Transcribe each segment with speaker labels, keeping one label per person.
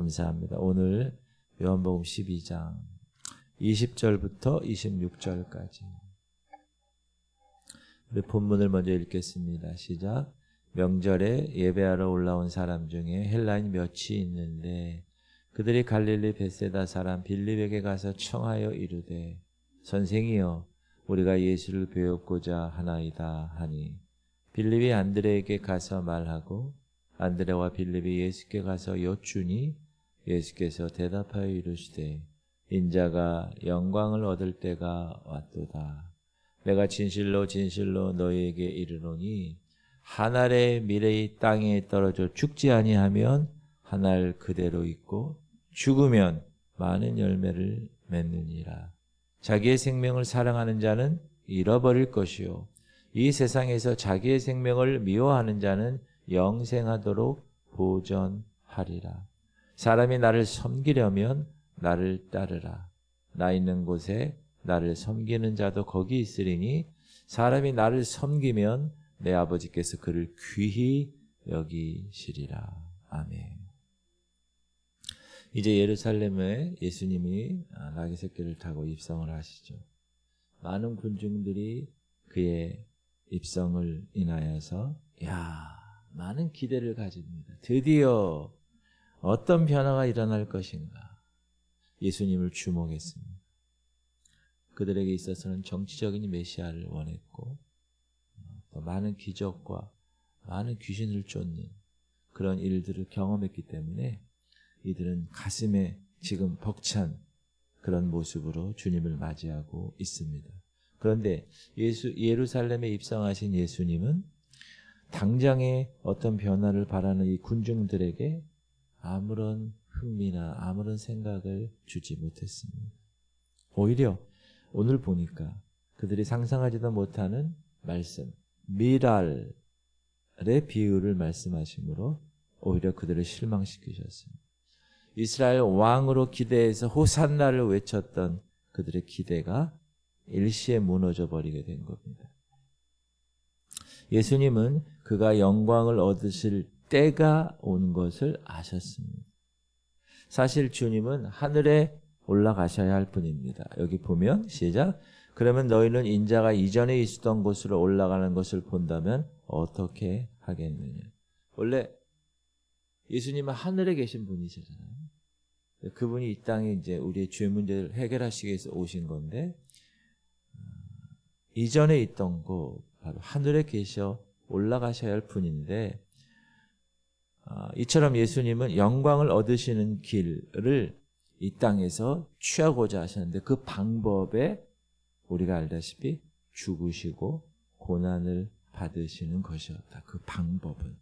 Speaker 1: 감사합니다. 오늘 요한복음 12장 20절부터 26절까지 우리 본문을 먼저 읽겠습니다. 시작. 명절에 예배하러 올라온 사람 중에 헬라인 몇이 있는데 그들이 갈릴리 벳세다 사람 빌립에게 가서 청하여 이르되 선생이여 우리가 예수를 배우고자 하나이다 하니 빌립이 안드레에게 가서 말하고 안드레와 빌립이 예수께 가서 여쭈니 예수께서 대답하여 이르시되 인자가 영광을 얻을 때가 왔도다. 내가 진실로 진실로 너희에게 이르노니 한 알의 밀의 땅에 떨어져 죽지 아니하면 한 알 그대로 있고 죽으면 많은 열매를 맺느니라. 자기의 생명을 사랑하는 자는 잃어버릴 것이요 이 세상에서 자기의 생명을 미워하는 자는 영생하도록 보전하리라. 사람이 나를 섬기려면 나를 따르라. 나 있는 곳에 나를 섬기는 자도 거기 있으리니 사람이 나를 섬기면 내 아버지께서 그를 귀히 여기시리라. 아멘. 이제 예루살렘에 예수님이 나귀 새끼를 타고 입성을 하시죠. 많은 군중들이 그의 입성을 인하여서 많은 기대를 가집니다. 드디어 어떤 변화가 일어날 것인가. 예수님을 주목했습니다. 그들에게 있어서는 정치적인 메시아를 원했고 또 많은 기적과 많은 귀신을 쫓는 그런 일들을 경험했기 때문에 이들은 가슴에 지금 벅찬 그런 모습으로 주님을 맞이하고 있습니다. 그런데 예루살렘에 입성하신 예수님은 당장에 어떤 변화를 바라는 이 군중들에게 아무런 흥미나 아무런 생각을 주지 못했습니다. 오히려 오늘 보니까 그들이 상상하지도 못하는 말씀, 미랄의 비유를 말씀하심으로 오히려 그들을 실망시키셨습니다. 이스라엘 왕으로 기대해서 호산나를 외쳤던 그들의 기대가 일시에 무너져 버리게 된 겁니다. 예수님은 그가 영광을 얻으실 때가 온 것을 아셨습니다. 사실 주님은 하늘에 올라가셔야 할 뿐입니다. 여기 보면 시작. 그러면 너희는 인자가 이전에 있었던 곳으로 올라가는 것을 본다면 어떻게 하겠느냐. 원래 예수님은 하늘에 계신 분이시잖아요. 그분이 이 땅에 이제 우리의 죄 문제를 해결하시기 위해서 오신 건데 이전에 있던 곳 바로 하늘에 계셔 올라가셔야 할 분인데 이처럼 예수님은 영광을 얻으시는 길을 이 땅에서 취하고자 하셨는데 그 방법에 우리가 알다시피 죽으시고 고난을 받으시는 것이었다. 그 방법은.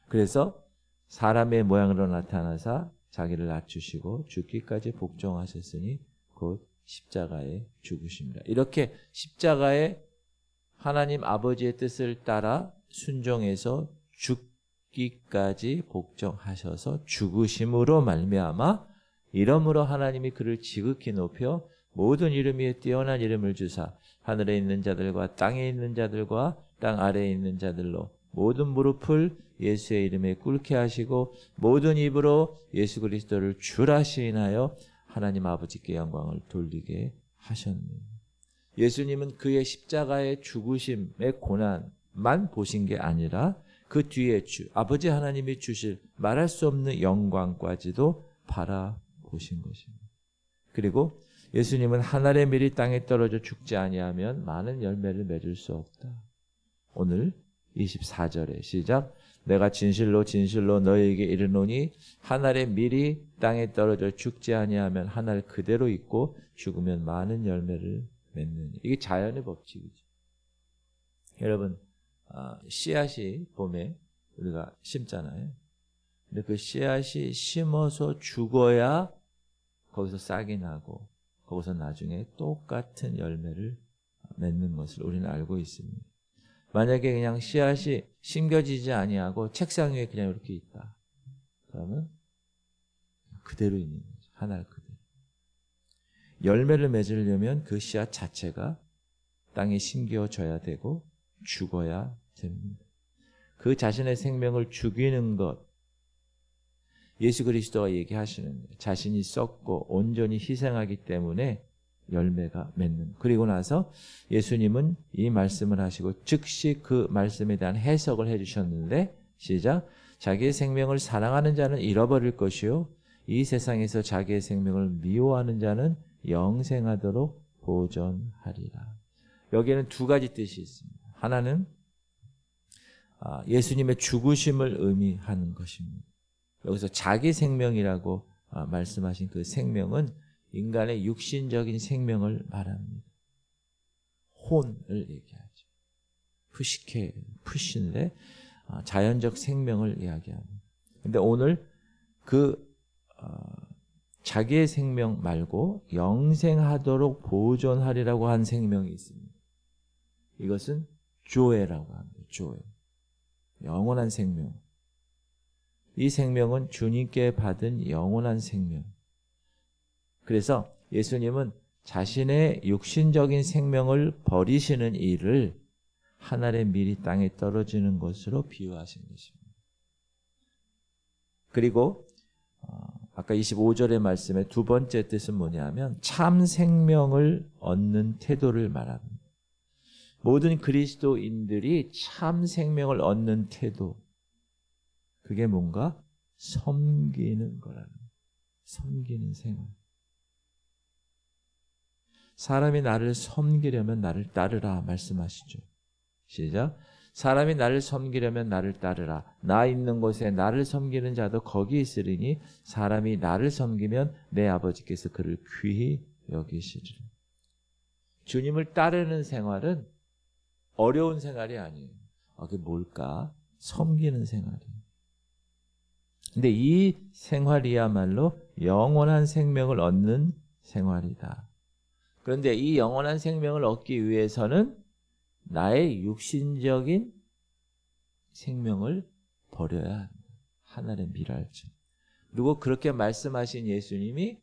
Speaker 1: 그래서 사람의 모양으로 나타나사 자기를 낮추시고 죽기까지 복종하셨으니 곧 십자가에 죽으십니다. 이렇게 십자가에 하나님 아버지의 뜻을 따라 순종해서 죽기까지 복종하셔서 죽으심으로 말미암아 이러므로 하나님이 그를 지극히 높여 모든 이름 위에 뛰어난 이름을 주사 하늘에 있는 자들과 땅에 있는 자들과 땅 아래에 있는 자들로 모든 무릎을 예수의 이름에 꿇게 하시고 모든 입으로 예수 그리스도를 주라 시인하여 하나님 아버지께 영광을 돌리게 하셨느니라. 예수님은 그의 십자가의 죽으심의 고난만 보신 게 아니라 그 뒤에 아버지 하나님이 주실 말할 수 없는 영광까지도 바라보신 것입니다. 그리고 예수님은 한 알의 밀이 땅에 떨어져 죽지 아니하면 많은 열매를 맺을 수 없다. 오늘 24절에 시작. 내가 진실로 진실로 너희에게 이르노니 한 알의 밀이 땅에 떨어져 죽지 아니하면 한 알 그대로 있고 죽으면 많은 열매를 맺느니. 이게 자연의 법칙이죠. 여러분 씨앗이 봄에 우리가 심잖아요. 근데 그 씨앗이 심어서 죽어야 거기서 싹이 나고 거기서 나중에 똑같은 열매를 맺는 것을 우리는 알고 있습니다. 만약에 그냥 씨앗이 심겨지지 아니하고 책상 위에 그냥 이렇게 있다. 그러면 그대로 있는 거죠. 한 알 그대로. 열매를 맺으려면 그 씨앗 자체가 땅에 심겨져야 되고 죽어야 됩니다. 그 자신의 생명을 죽이는 것, 예수 그리스도가 얘기하시는 거예요. 자신이 썩고 온전히 희생하기 때문에 열매가 맺는. 그리고 나서 예수님은 이 말씀을 하시고 즉시 그 말씀에 대한 해석을 해주셨는데 시작. 자기의 생명을 사랑하는 자는 잃어버릴 것이요 이 세상에서 자기의 생명을 미워하는 자는 영생하도록 보존하리라. 여기에는 두 가지 뜻이 있습니다. 하나는 예수님의 죽으심을 의미하는 것입니다. 여기서 자기 생명이라고 말씀하신 그 생명은 인간의 육신적인 생명을 말합니다. 혼을 얘기하죠. 푸시인데 자연적 생명을 이야기합니다. 근데 오늘 그 자기의 생명 말고 영생하도록 보존하리라고 한 생명이 있습니다. 이것은 조에라고 합니다. 조에. 영원한 생명. 이 생명은 주님께 받은 영원한 생명. 그래서 예수님은 자신의 육신적인 생명을 버리시는 일을 하늘의 밀이 땅에 떨어지는 것으로 비유하신 것입니다. 그리고 아까 25절의 말씀의 두 번째 뜻은 뭐냐면 참 생명을 얻는 태도를 말합니다. 모든 그리스도인들이 참 생명을 얻는 태도, 그게 뭔가 섬기는 거라는 거예요. 섬기는 생활. 사람이 나를 섬기려면 나를 따르라 말씀하시죠. 시작. 사람이 나를 섬기려면 나를 따르라. 나 있는 곳에 나를 섬기는 자도 거기 있으리니 사람이 나를 섬기면 내 아버지께서 그를 귀히 여기시리라. 주님을 따르는 생활은 어려운 생활이 아니에요. 그게 뭘까? 섬기는 생활이에요. 근데 이 생활이야말로 영원한 생명을 얻는 생활이다. 그런데 이 영원한 생명을 얻기 위해서는 나의 육신적인 생명을 버려야 한다. 하늘의 미랄죠. 그리고 그렇게 말씀하신 예수님이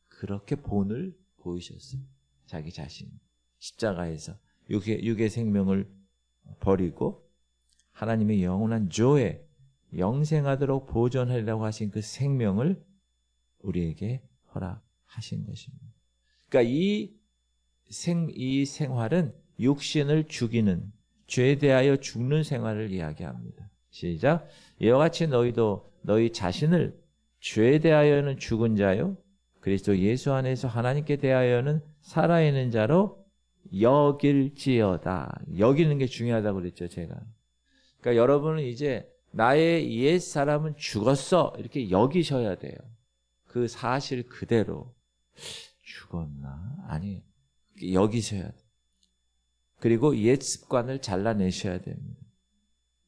Speaker 1: 그렇게 본을 보이셨어요. 자기 자신. 십자가에서 육의 생명을 버리고 하나님의 영원한 조에 영생하도록 보존하리라고 하신 그 생명을 우리에게 허락하신 것입니다. 그러니까 이 생활은 육신을 죽이는, 죄에 대하여 죽는 생활을 이야기합니다. 시작. 이와 같이 너희도 너희 자신을 죄에 대하여는 죽은 자요 그리스도 예수 안에서 하나님께 대하여는 살아있는 자로 여길지어다. 여기는 게 중요하다고 그랬죠, 제가. 그러니까 여러분은 이제 나의 옛 사람은 죽었어 이렇게 여기셔야 돼요. 그 사실 그대로. 죽었나? 아니, 여기셔야 돼요. 그리고 옛 습관을 잘라내셔야 됩니다.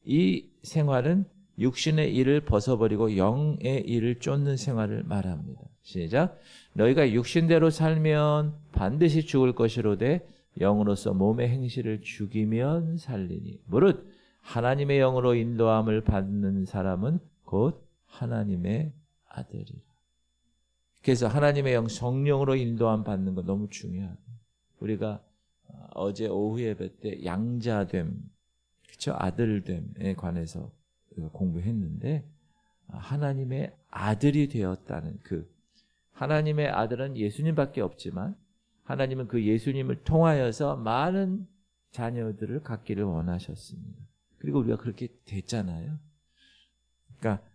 Speaker 1: 이 생활은 육신의 일을 벗어버리고 영의 일을 쫓는 생활을 말합니다. 시작. 너희가 육신대로 살면 반드시 죽을 것이로되 영으로서 몸의 행실을 죽이면 살리니 무릇 하나님의 영으로 인도함을 받는 사람은 곧 하나님의 아들이라. 그래서 하나님의 영 성령으로 인도함 받는 거 너무 중요하다. 우리가 어제 오후 예배 때 양자됨, 그렇죠? 아들됨에 관해서 공부했는데 하나님의 아들이 되었다는 그 하나님의 아들은 예수님밖에 없지만 하나님은 그 예수님을 통하여서 많은 자녀들을 갖기를 원하셨습니다. 그리고 우리가 그렇게 됐잖아요. 그러니까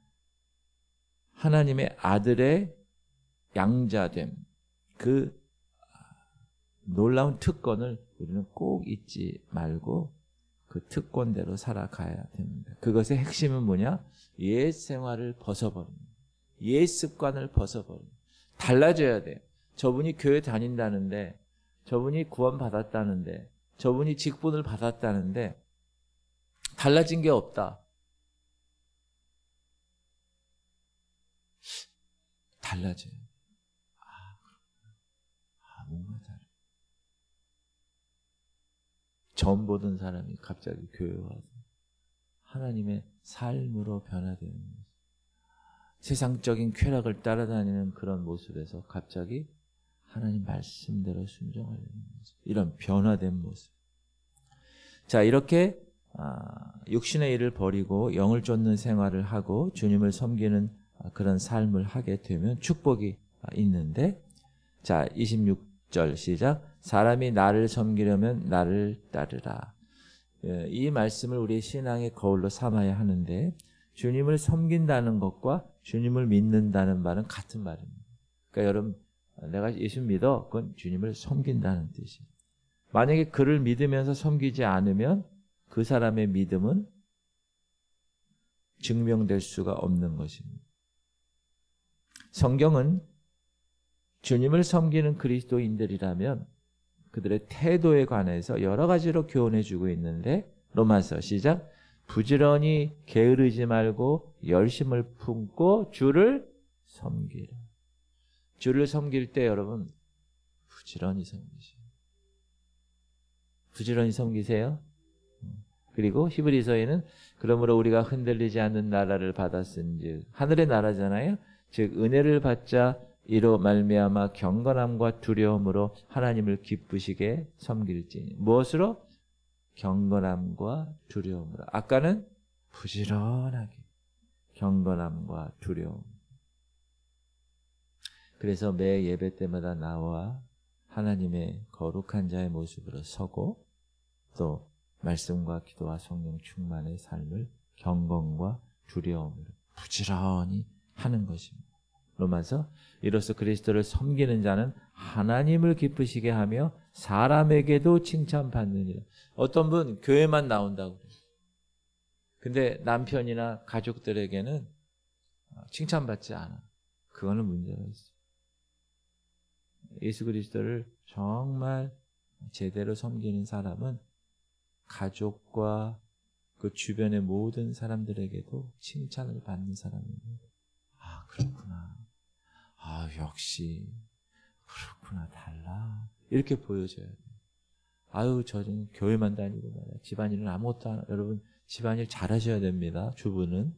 Speaker 1: 하나님의 아들의 양자됨, 그 놀라운 특권을 우리는 꼭 잊지 말고 그 특권대로 살아가야 됩니다. 그것의 핵심은 뭐냐? 옛 생활을 벗어버립니다. 옛 습관을 벗어버립니다. 달라져야 돼요. 저분이 교회 다닌다는데, 저분이 구원받았다는데, 저분이 직분을 받았다는데 달라진 게 없다. 달라져요. 뭔가 달라. 처음 보던 사람이 갑자기 교회에 와서 하나님의 삶으로 변화되는 모습. 세상적인 쾌락을 따라다니는 그런 모습에서 갑자기 하나님 말씀대로 순종하려는 모습. 이런 변화된 모습. 자, 이렇게 육신의 일을 버리고 영을 쫓는 생활을 하고 주님을 섬기는 그런 삶을 하게 되면 축복이 있는데, 자 26절 시작. 사람이 나를 섬기려면 나를 따르라. 이 말씀을 우리 신앙의 거울로 삼아야 하는데, 주님을 섬긴다는 것과 주님을 믿는다는 말은 같은 말입니다. 그러니까 여러분, 내가 예수 믿어, 그건 주님을 섬긴다는 뜻이에요. 만약에 그를 믿으면서 섬기지 않으면 그 사람의 믿음은 증명될 수가 없는 것입니다. 성경은 주님을 섬기는 그리스도인들이라면 그들의 태도에 관해서 여러 가지로 교훈해 주고 있는데, 로마서 시작. 부지런히 게으르지 말고 열심을 품고 주를 섬기라. 주를 섬길 때 여러분 부지런히 섬기세요. 부지런히 섬기세요. 그리고 히브리서에는 그러므로 우리가 흔들리지 않는 나라를 받았은즉, 하늘의 나라잖아요. 즉 은혜를 받자 이로 말미암아 경건함과 두려움으로 하나님을 기쁘시게 섬길지니. 무엇으로? 경건함과 두려움으로. 아까는 부지런하게 경건함과 두려움. 그래서 매 예배 때마다 나와 하나님의 거룩한 자의 모습으로 서고, 또 말씀과 기도와 성령 충만의 삶을 경건과 두려움으로 부지런히 하는 것입니다. 로마서 이로써 그리스도를 섬기는 자는 하나님을 기쁘시게 하며 사람에게도 칭찬받느니라. 어떤 분 교회만 나온다고 그래요. 근데 남편이나 가족들에게는 칭찬받지 않아. 그거는 문제가 있어요. 예수 그리스도를 정말 제대로 섬기는 사람은 가족과 그 주변의 모든 사람들에게도 칭찬을 받는 사람입니다. 아, 그렇구나. 아, 역시 그렇구나. 달라. 이렇게 보여줘야 돼요. 아유, 저는 교회만 다니고 말이야. 집안일은 아무것도 안. 여러분, 집안일 잘하셔야 됩니다. 주부는.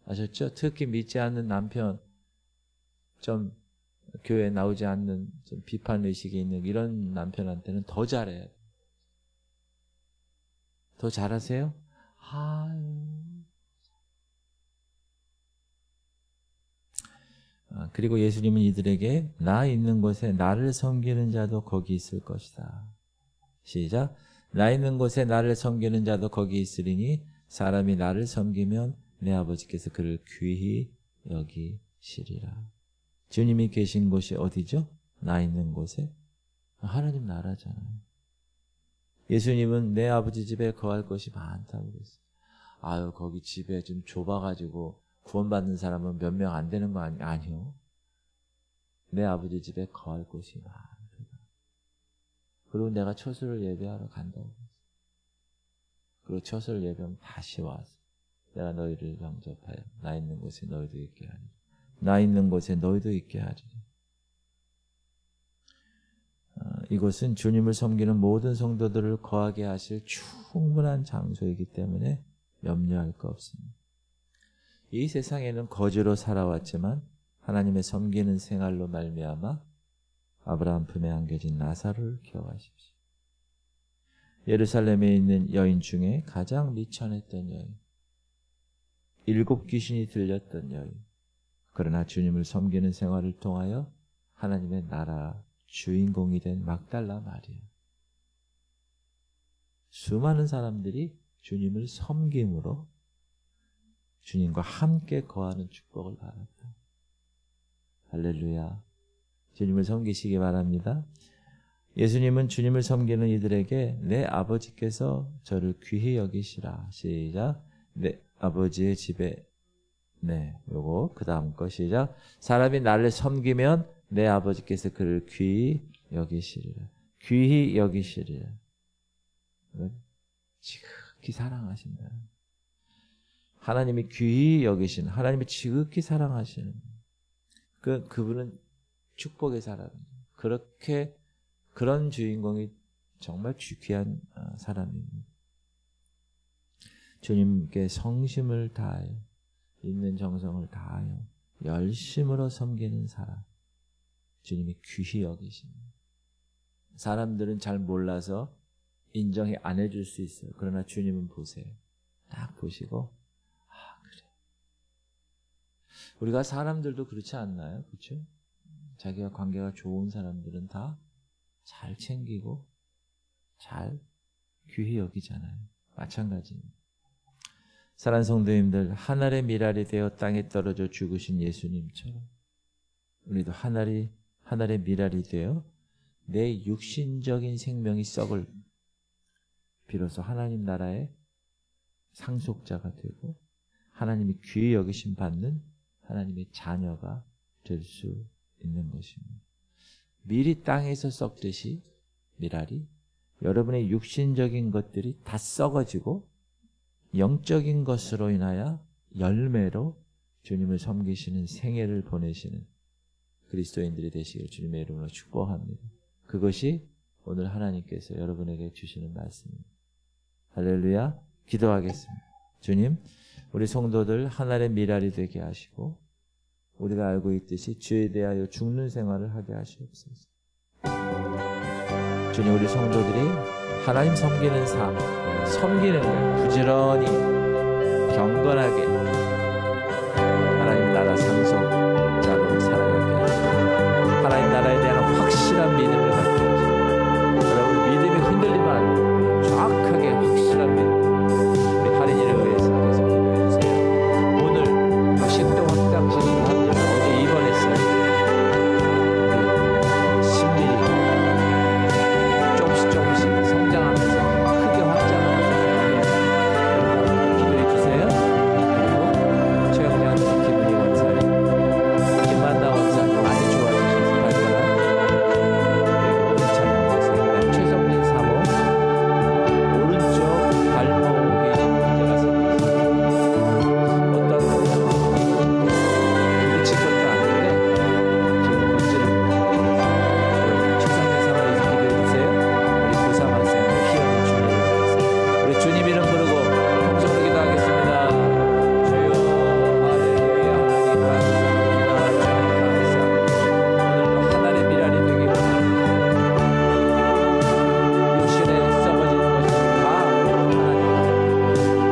Speaker 1: 아셨죠? 특히 믿지 않는 남편, 좀 교회에 나오지 않는 좀 비판 의식이 있는 이런 남편한테는 더 잘해야 돼요. 더 잘하세요? 그리고 예수님은 이들에게 나 있는 곳에 나를 섬기는 자도 거기 있을 것이다. 시작. 나 있는 곳에 나를 섬기는 자도 거기 있으리니 사람이 나를 섬기면 내 아버지께서 그를 귀히 여기시리라. 주님이 계신 곳이 어디죠? 나 있는 곳에? 하나님 나라잖아요. 예수님은 내 아버지 집에 거할 것이 많다고 그랬어요. 아유, 거기 집에 좀 좁아가지고 구원받는 사람은 몇 명 안 되는 거 아니요. 내 아버지 집에 거할 곳이 많다. 그리고 내가 처소를 예배하러 간다고. 그리고 처소를 예배하면 다시 와서 내가 너희를 영접하여 나 있는 곳에 너희도 있게 하리라. 나 있는 곳에 너희도 있게 하리라. 이곳은 주님을 섬기는 모든 성도들을 거하게 하실 충분한 장소이기 때문에 염려할 거 없습니다. 이 세상에는 거지로 살아왔지만 하나님의 섬기는 생활로 말미암아 아브라함 품에 안겨진 나사로를 기억하십시오. 예루살렘에 있는 여인 중에 가장 미천했던 여인, 7 귀신이 들렸던 여인, 그러나 주님을 섬기는 생활을 통하여 하나님의 나라 주인공이 된 막달라 마리아. 수많은 사람들이 주님을 섬김으로 주님과 함께 거하는 축복을 받았다. 할렐루야. 주님을 섬기시기 바랍니다. 예수님은 주님을 섬기는 이들에게 내 아버지께서 저를 귀히 여기시라. 시작. 내 아버지의 집에, 요거 그 다음 거 시작. 사람이 나를 섬기면 내 아버지께서 그를 귀히 여기시리라. 귀히 여기시리라. 지극히 사랑하신다. 하나님이 귀히 여기시는, 하나님이 지극히 사랑하시는 그분은 축복의 사람입니다. 그런 주인공이 정말 귀한 사람입니다. 주님께 성심을 다하여, 있는 정성을 다하여 열심으로 섬기는 사람, 주님이 귀히 여기십니다. 사람들은 잘 몰라서 인정이 안 해줄 수 있어요. 그러나 주님은 보세요. 딱 보시고, 그래. 우리가 사람들도 그렇지 않나요? 그렇죠? 자기와 관계가 좋은 사람들은 다 잘 챙기고 잘 귀히 여기잖아요. 마찬가지입니다. 사랑하는 성도님들, 하늘의 미랄이 되어 땅에 떨어져 죽으신 예수님처럼 우리도 하늘의 미랄이 되어 내 육신적인 생명이 썩을 비로소 하나님 나라의 상속자가 되고 하나님이 귀히 여기심 받는 하나님의 자녀가 될 수 있는 것입니다. 밀이 땅에서 썩듯이 미랄이 여러분의 육신적인 것들이 다 썩어지고 영적인 것으로 인하여 열매로 주님을 섬기시는 생애를 보내시는 그리스도인들이 되시기를 주님의 이름으로 축복합니다. 그것이 오늘 하나님께서 여러분에게 주시는 말씀입니다. 할렐루야. 기도하겠습니다. 주님, 우리 성도들 하늘의 미랄이 되게 하시고 우리가 알고 있듯이 죄에 대하여 죽는 생활을 하게 하시옵소서. 주님, 우리 성도들이 하나님 섬기는 삶, 섬기는 것 부지런히 경건하게